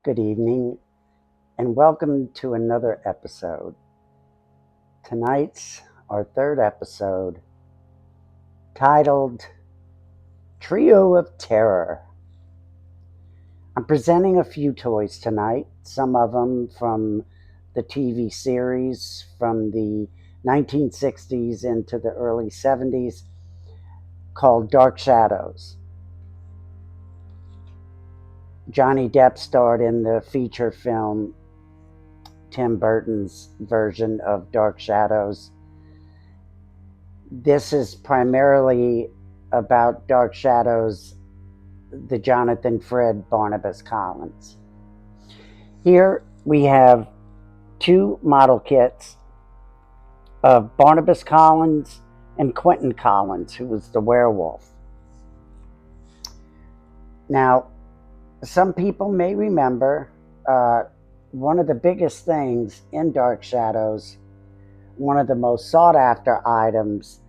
Good evening, and welcome to another episode. Tonight's our third episode, titled Trio of Terror. I'm presenting a few toys tonight, some of them from the TV series from the 1960s into the early 70s, called Dark Shadows. Johnny Depp starred in the feature film, Tim Burton's version of Dark Shadows. This is primarily about Dark Shadows, the Jonathan Fred Barnabas Collins. Here we have two model kits of Barnabas Collins and Quentin Collins, who was the werewolf. Now, some people may remember one of the biggest things in Dark Shadows, one of the most sought after items,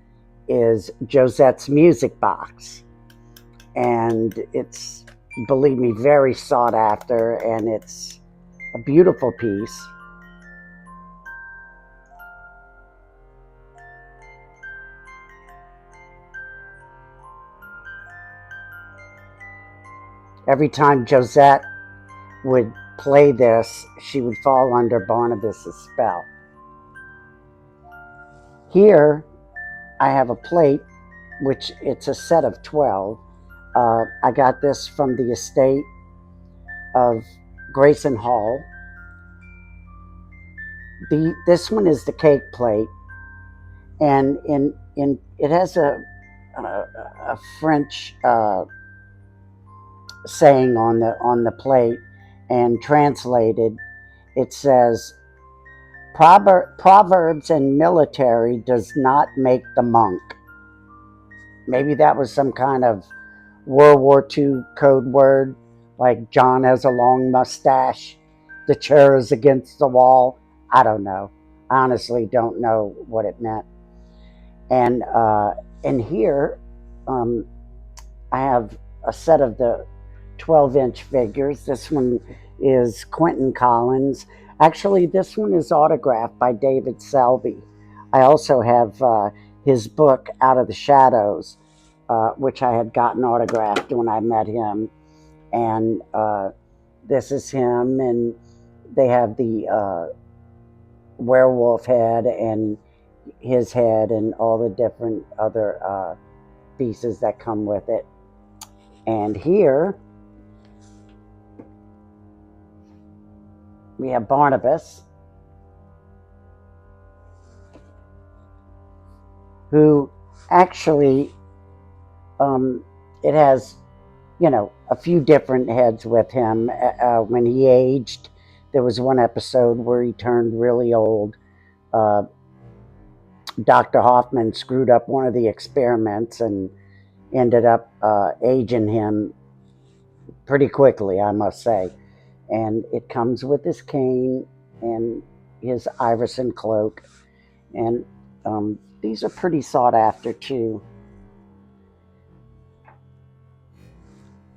is Josette's music box. And it's, believe me, very sought after, and it's a beautiful piece. Every time Josette would play this, she would fall under Barnabas's spell. Here, I have a plate, which it's a set of 12. I got this from the estate of Grayson Hall. This one is the cake plate, and it has a French saying on the plate, and translated, it says, "Proverbs and military does not make the monk." Maybe that was some kind of World War II code word, like John has a long mustache, the chair is against the wall. I don't know. I honestly don't know what it meant. And here, I have a set of the 12-inch figures. This one is Quentin Collins. Actually, this one is autographed by David Selby. I also have his book, Out of the Shadows, which I had gotten autographed when I met him. And this is him, and they have the werewolf head and his head and all the different other pieces that come with it. And here we have Barnabas, who actually, it has, a few different heads with him. When he aged, there was one episode where he turned really old. Dr. Hoffman screwed up one of the experiments and ended up aging him pretty quickly, I must say. And it comes with his cane and his Iverson cloak. And these are pretty sought after too.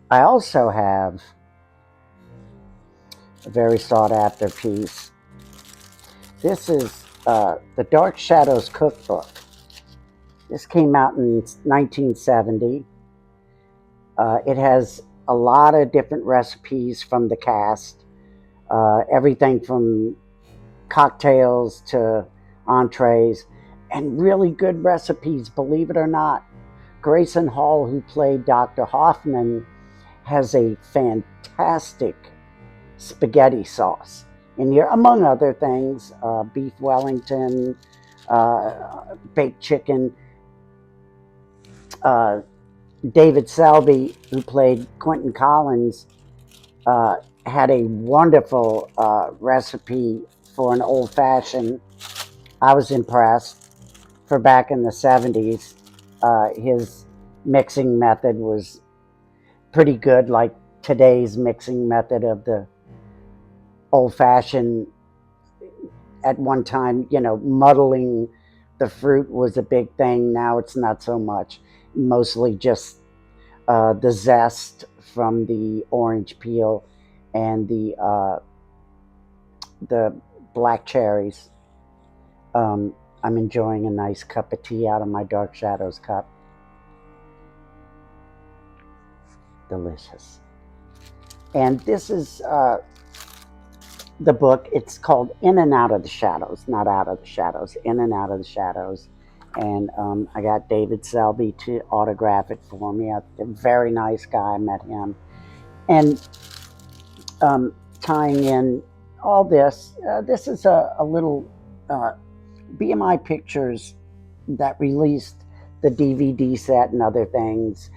I also have a very sought after piece. This is the Dark Shadows cookbook. This came out in 1970. It has a lot of different recipes from the cast, everything from cocktails to entrees, and really good recipes, believe it or not. Grayson Hall, who played Dr. Hoffman, has a fantastic spaghetti sauce in here, among other things, beef Wellington, baked chicken. David Selby, who played Quentin Collins, had a wonderful recipe for an old-fashioned. I was impressed. For back in the 70s, his mixing method was pretty good, like today's mixing method of the old-fashioned. At one time, muddling the fruit was a big thing. Now it's not so much. Mostly just the zest from the orange peel and the black cherries. I'm enjoying a nice cup of tea out of my Dark Shadows cup. Delicious. And this is the book. It's called In and Out of the Shadows, not Out of the Shadows, In and Out of the Shadows. And I got David Selby to autograph it for me. A very nice guy. I met him. And tying in all this, this is a little BMI Pictures that released the DVD set and other things.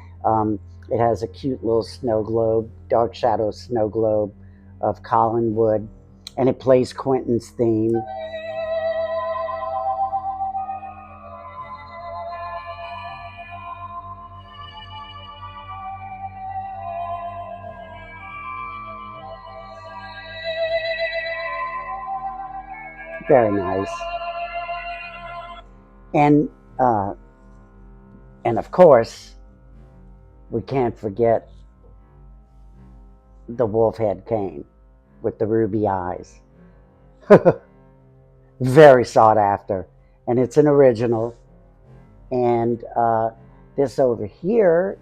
It has a cute little snow globe, Dark Shadow snow globe of Collinwood, and it plays Quentin's theme. Very nice. And uh, and of course, we can't forget the wolf head cane with the ruby eyes. Very sought after, and it's an original. And this over here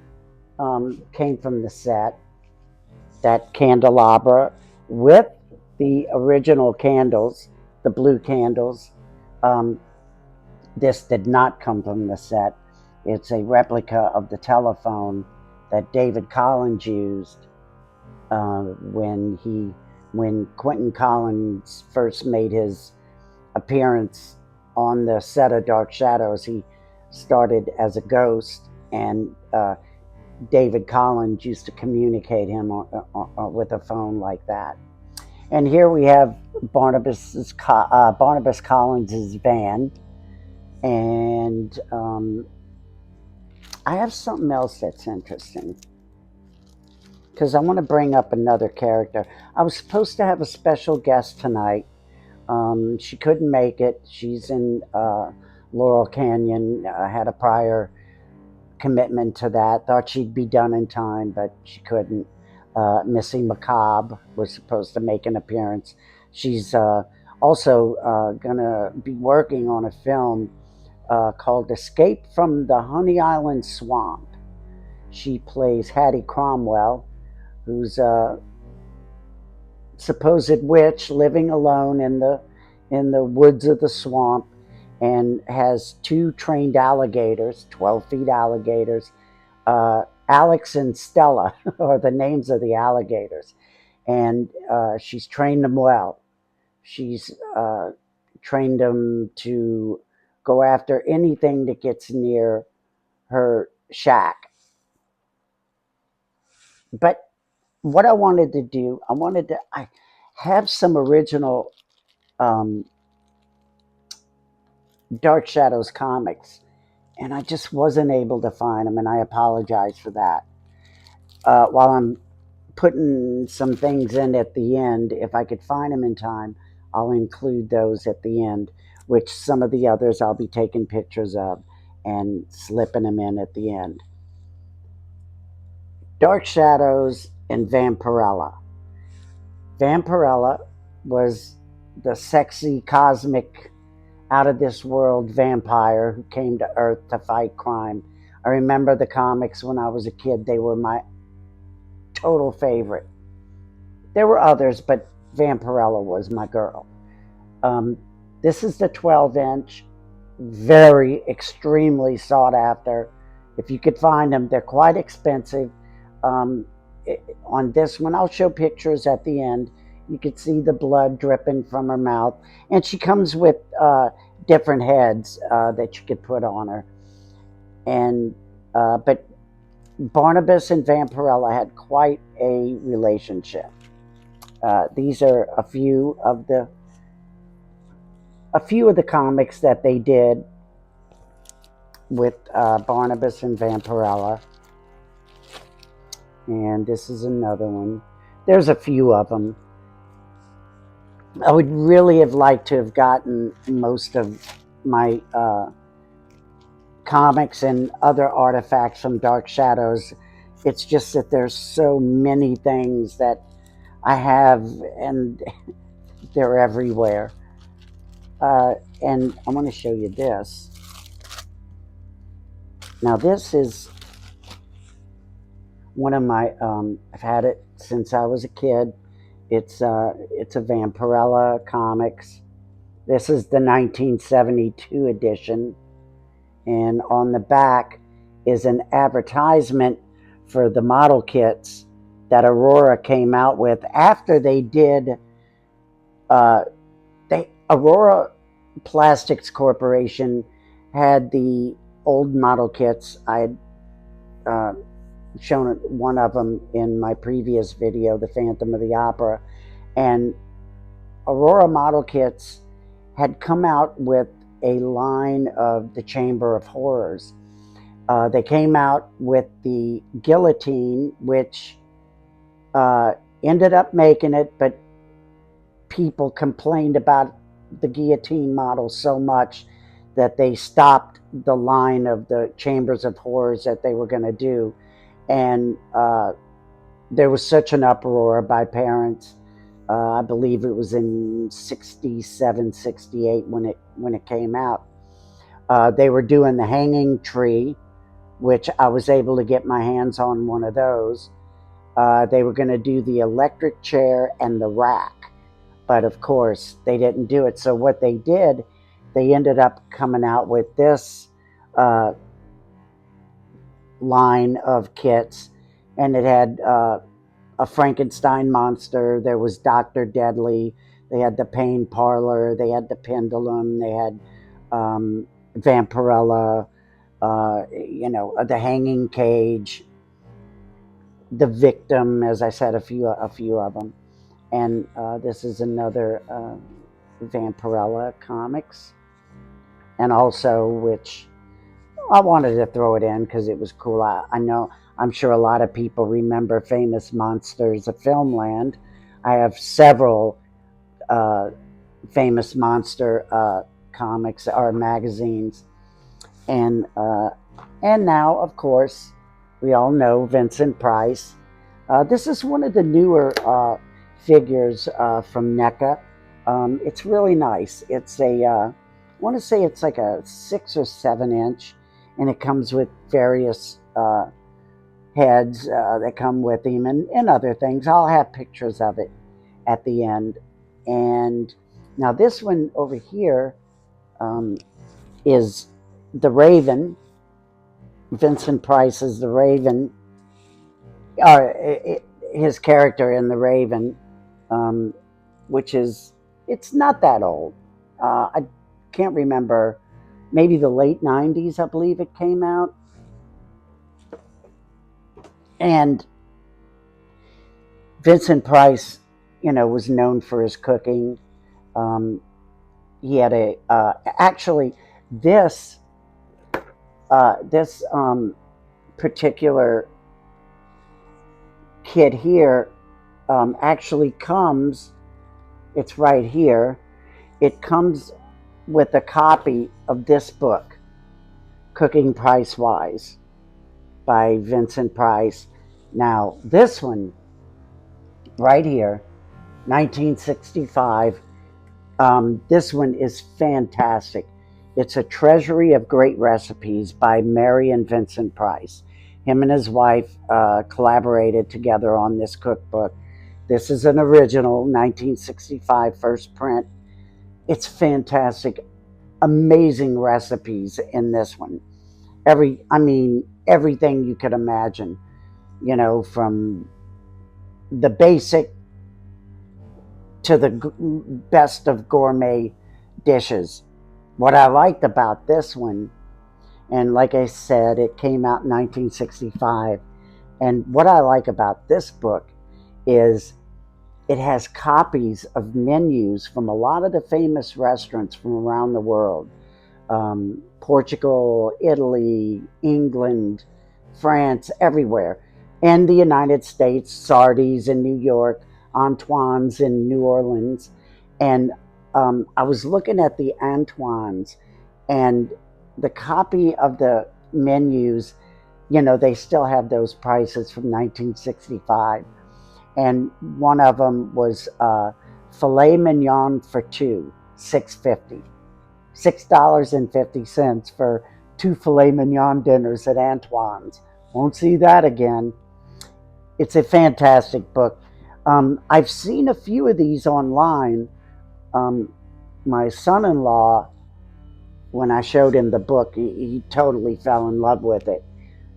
came from the set, that candelabra with the original candles, the blue candles. Um, this did not come from the set. It's a replica of the telephone that David Collins used when Quentin Collins first made his appearance on the set of Dark Shadows. He started as a ghost, and David Collins used to communicate him with a phone like that. And here we have Barnabas Collins' van, and I have something else that's interesting, because I want to bring up another character. I was supposed to have a special guest tonight. She couldn't make it. She's in Laurel Canyon. Had a prior commitment to that. Thought she'd be done in time, but she couldn't. Missy McCobb was supposed to make an appearance. She's also going to be working on a film called Escape from the Honey Island Swamp. She plays Hattie Cromwell, who's a supposed witch living alone in the woods of the swamp, and has two trained alligators, 12 feet alligators. Alex and Stella are the names of the alligators, and she's trained them well. She's trained them to go after anything that gets near her shack. But what I wanted to do, I have some original Dark Shadows comics, and I just wasn't able to find them, and I apologize for that. While I'm putting some things in at the end, if I could find them in time, I'll include those at the end, which some of the others I'll be taking pictures of and slipping them in at the end. Dark Shadows and Vampirella. Vampirella was the sexy, cosmic, out of this world vampire who came to Earth to fight crime. I remember the comics when I was a kid. They were my total favorite. There were others, but Vampirella was my girl. This is the 12-inch, very extremely sought after. If you could find them, they're quite expensive. On this one, I'll show pictures at the end. You could see the blood dripping from her mouth, and she comes with different heads that you could put on her. And but Barnabas and Vampirella had quite a relationship. These are a few of the comics that they did with Barnabas and Vampirella. And this is another one. There's a few of them. I would really have liked to have gotten most of my comics and other artifacts from Dark Shadows. It's just that there's so many things that I have, and they're everywhere. And I want to show you this. Now this is one of my, I've had it since I was a kid. It's a Vampirella comics. This is the 1972 edition, and on the back is an advertisement for the model kits that Aurora came out with after they did. Aurora Plastics Corporation had the old model kits. I had shown one of them in my previous video, the Phantom of the Opera, and Aurora model kits had come out with a line of the Chamber of Horrors. They came out with the guillotine, which ended up making it, but people complained about the guillotine model so much that they stopped the line of the Chambers of Horrors that they were going to do. And there was such an uproar by parents. I believe it was in 67, 68 when it came out. They were doing the hanging tree, which I was able to get my hands on one of those. They were going to do the electric chair and the rack, but of course they didn't do it. So what they did, they ended up coming out with this line of kits, and it had a Frankenstein monster. There was Dr. Deadly. They had the Pain Parlor. They had the Pendulum. They had Vampirella. The Hanging Cage, the Victim, as I said, a few of them. And this is another Vampirella comics, and also, which I wanted to throw it in because it was cool. I'm sure a lot of people remember Famous Monsters of Filmland. I have several Famous Monster comics or magazines, and now, of course, we all know Vincent Price. This is one of the newer figures from NECA. It's really nice. It's I want to say it's like a 6 or 7 inch, and it comes with various heads that come with him and other things. I'll have pictures of it at the end. And now this one over here is the Raven. Vincent Price is the Raven. His character in the Raven, which is, it's not that old. I can't remember, maybe the late 90s, I believe it came out. And Vincent Price, was known for his cooking. He had actually this particular kit here actually comes, it's right here, it comes with a copy of this book, Cooking Price Wise, by Vincent Price. Now, this one right here, 1965, this one is fantastic. It's a treasury of great recipes by Mary and Vincent Price. Him and his wife collaborated together on this cookbook. This is an original 1965 first print. It's fantastic. Amazing recipes in this one. Everything you could imagine, from the basic to the best of gourmet dishes. What I liked about this one, and like I said, it came out in 1965, and what I like about this book is it has copies of menus from a lot of the famous restaurants from around the world. Portugal, Italy, England, France, everywhere. And the United States, Sardi's in New York, Antoine's in New Orleans. And I was looking at the Antoine's, and the copy of the menus, they still have those prices from 1965. and one of them was filet mignon for two, $6.50 for two filet mignon dinners at Antoine's. Won't see that again. It's a fantastic book. I've seen a few of these online. My son-in-law, when I showed him the book, he totally fell in love with it.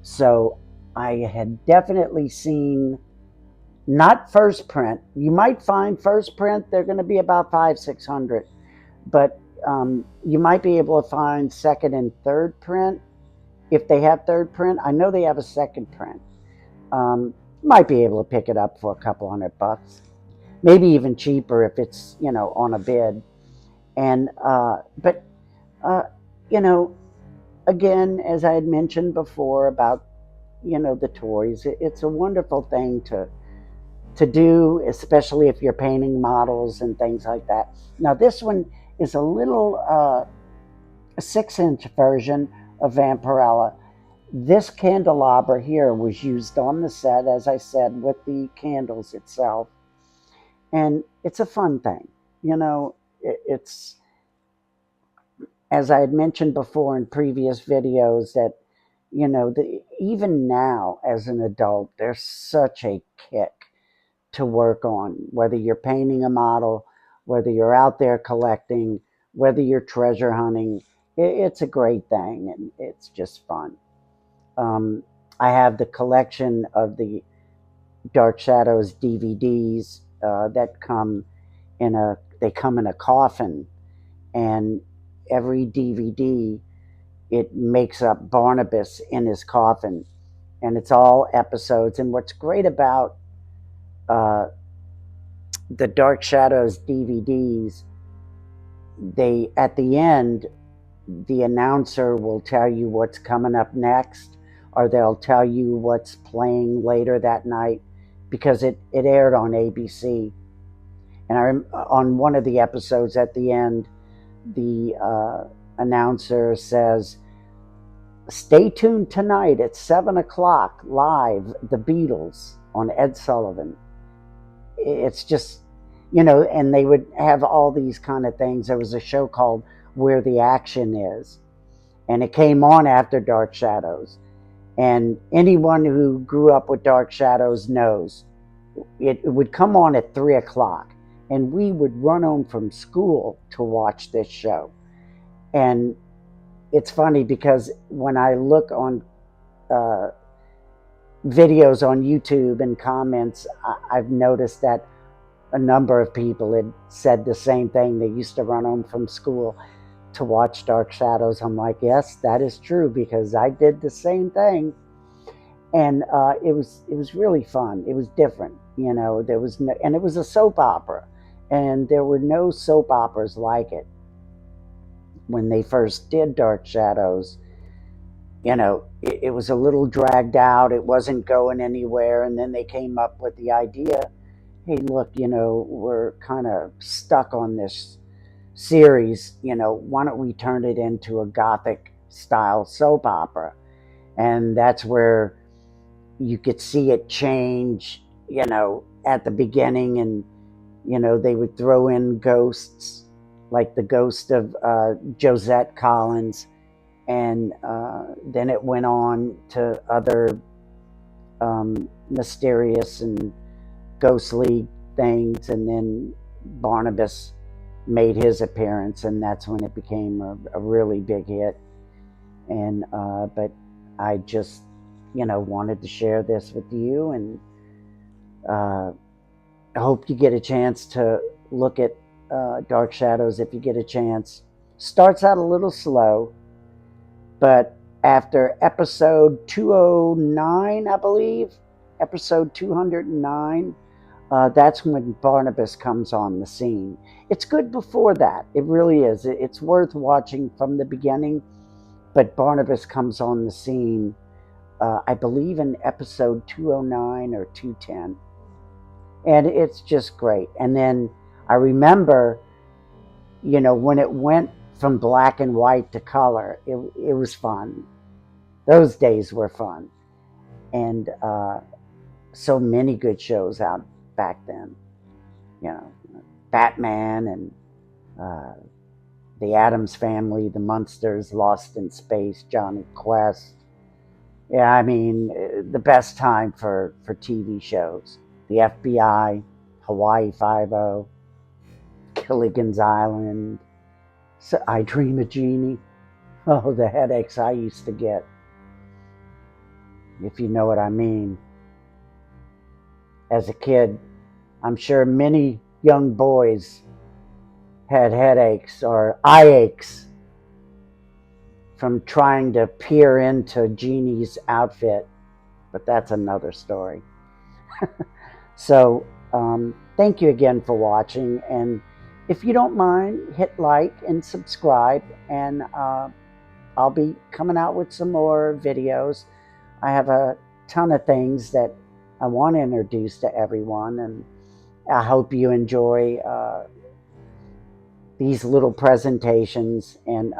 So I had definitely seen, not first print. You might find first print, they're going to be about 500-600, but you might be able to find second and third print if they have third print. I know they have a second print. Might be able to pick it up for a couple $100, maybe even cheaper if it's, you know, on a bid. And but you know, again, as I had mentioned before about, you know, the toys, it's a wonderful thing to do, especially if you're painting models and things like that. Now this one is a little a 6-inch version of Vampirella. This candelabra here was used on the set, as I said, with the candles itself. And it's a fun thing. You know, it's, as I had mentioned before in previous videos, that, you know, even now as an adult, there's such a kick to work on, whether you're painting a model, whether you're out there collecting, whether you're treasure hunting. It's a great thing, and it's just fun. I have the collection of the Dark Shadows DVDs that come in a coffin, and every DVD, it makes up Barnabas in his coffin, and it's all episodes. And what's great about uh, the Dark Shadows DVDs, they, at the end, the announcer will tell you what's coming up next, or they'll tell you what's playing later that night, because it aired on ABC. And on one of the episodes at the end, the announcer says, "Stay tuned tonight at 7 o'clock live, the Beatles on Ed Sullivan." It's just, you know, and they would have all these kind of things. There was a show called Where the Action Is, and it came on after Dark Shadows. And anyone who grew up with Dark Shadows knows it would come on at 3 o'clock, and we would run home from school to watch this show. And it's funny because when I look on videos on YouTube and comments, I've noticed that a number of people had said the same thing. They used to run home from school to watch Dark Shadows. I'm like, yes, that is true, because I did the same thing. And it was really fun. It was different, you know. There was no, and it was a soap opera, and there were no soap operas like it. When they first did Dark Shadows, you know, it was a little dragged out. It wasn't going anywhere. And then they came up with the idea, hey, look, you know, we're kind of stuck on this series. You know, why don't we turn it into a Gothic style soap opera? And that's where you could see it change, you know, at the beginning. And, you know, they would throw in ghosts, like the ghost of Josette Collins. And then it went on to other mysterious and ghostly things. And then Barnabas made his appearance, and that's when it became a really big hit. And but I just, you know, wanted to share this with you, and I hope you get a chance to look at Dark Shadows if you get a chance. Starts out a little slow, but after episode 209, I believe, episode 209, that's when Barnabas comes on the scene. It's good before that. It really is. It's worth watching from the beginning. But Barnabas comes on the scene, I believe, in episode 209 or 210. And it's just great. And then I remember, you know, when it went from black and white to color, it was fun. Those days were fun. And so many good shows out back then. You know, Batman and the Addams Family, the Munsters, Lost in Space, Johnny Quest. Yeah, I mean, the best time for TV shows. The FBI, Hawaii Five-O, Gilligan's Island, so I Dream of Jeannie. Oh, the headaches I used to get, if you know what I mean. As a kid, I'm sure many young boys had headaches or eye aches from trying to peer into Jeannie's outfit, but that's another story. So, thank you again for watching, and if you don't mind, hit like and subscribe, and I'll be coming out with some more videos. I have a ton of things that I want to introduce to everyone, and I hope you enjoy these little presentations, and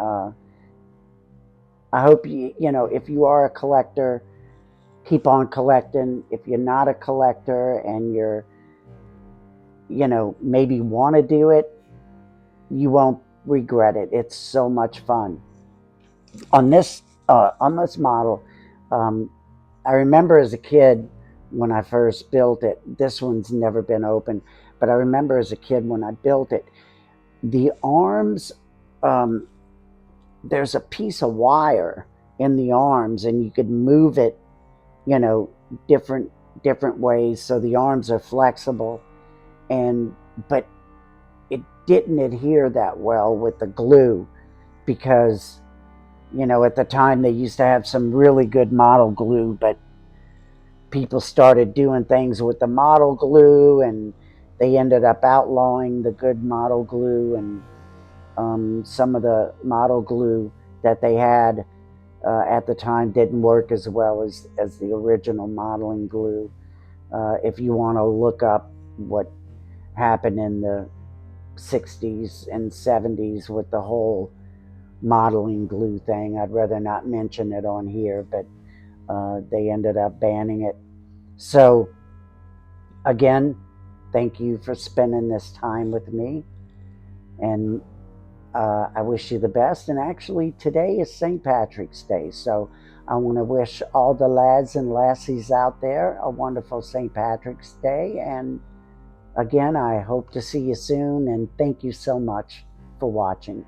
I hope you know, if you are a collector, keep on collecting. If you're not a collector and you're, you know, maybe want to do it, you won't regret it. It's so much fun. On this model, I remember as a kid when I first built it. This one's never been opened, but I remember as a kid when I built it, the arms, there's a piece of wire in the arms, and you could move it, you know, different ways, so the arms are flexible, but it didn't adhere that well with the glue, because, you know, at the time they used to have some really good model glue, but people started doing things with the model glue, and they ended up outlawing the good model glue, and some of the model glue that they had at the time didn't work as well as the original modeling glue. If you want to look up what happened in the 60s and 70s with the whole modeling glue thing, I'd rather not mention it on here, but they ended up banning it. So again, thank you for spending this time with me, and I wish you the best. And actually, today is St. Patrick's Day, so I want to wish all the lads and lassies out there a wonderful St. Patrick's Day. And again, I hope to see you soon, and thank you so much for watching.